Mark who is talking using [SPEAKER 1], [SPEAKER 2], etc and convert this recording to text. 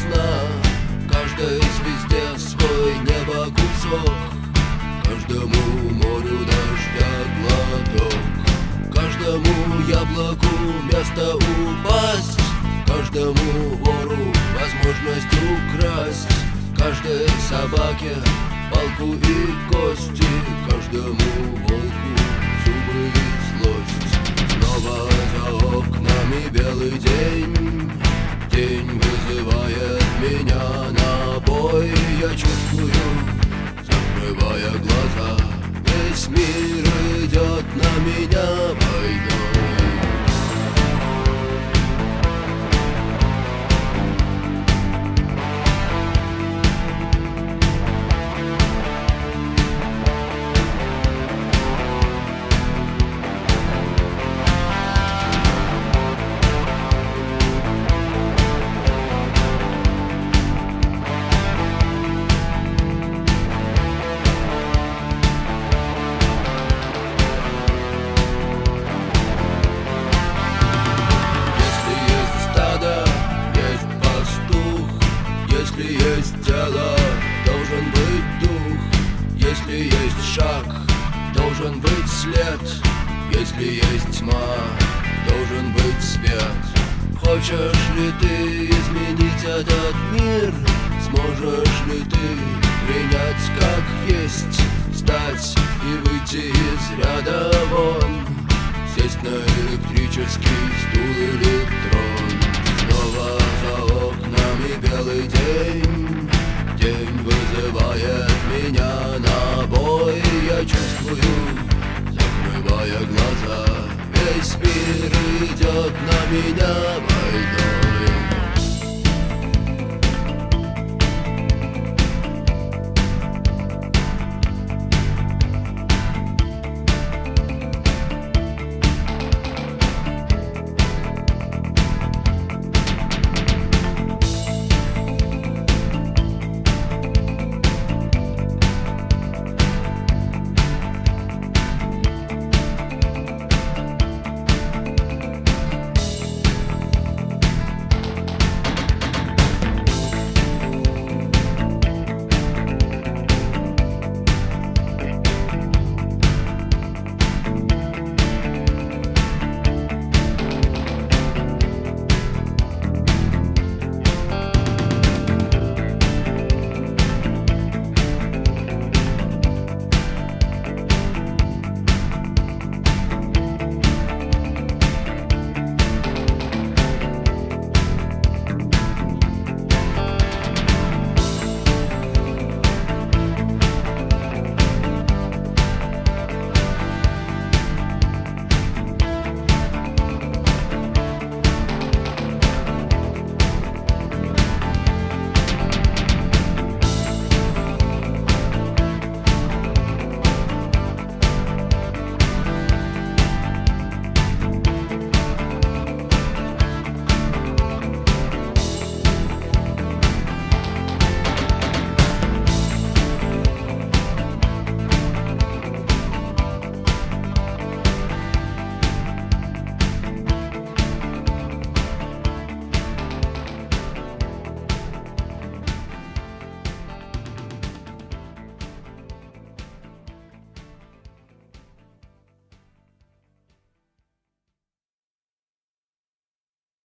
[SPEAKER 1] весна. Каждой звезде свой небо кусок, каждому морю дождя глоток, каждому яблоку место упасть, каждому вору возможность украсть, каждой собаке палку и кости, каждому волку зубы и злость. Снова за окнами белый день, день вызывает меня на бой. Я чувствую, закрывая глаза, весь мир идет на меня войной. Если есть тело, должен быть дух. Если есть шаг, должен быть след. Если есть тьма, должен быть свет. Хочешь ли ты изменить этот мир? Сможешь ли ты принять как есть, встать и выйти из ряда вон, сесть на электрический стул или трон? Снова за окнами белый день, день вызывает меня на бой. Я чувствую, закрывая глаза, весь мир идет на меня войной.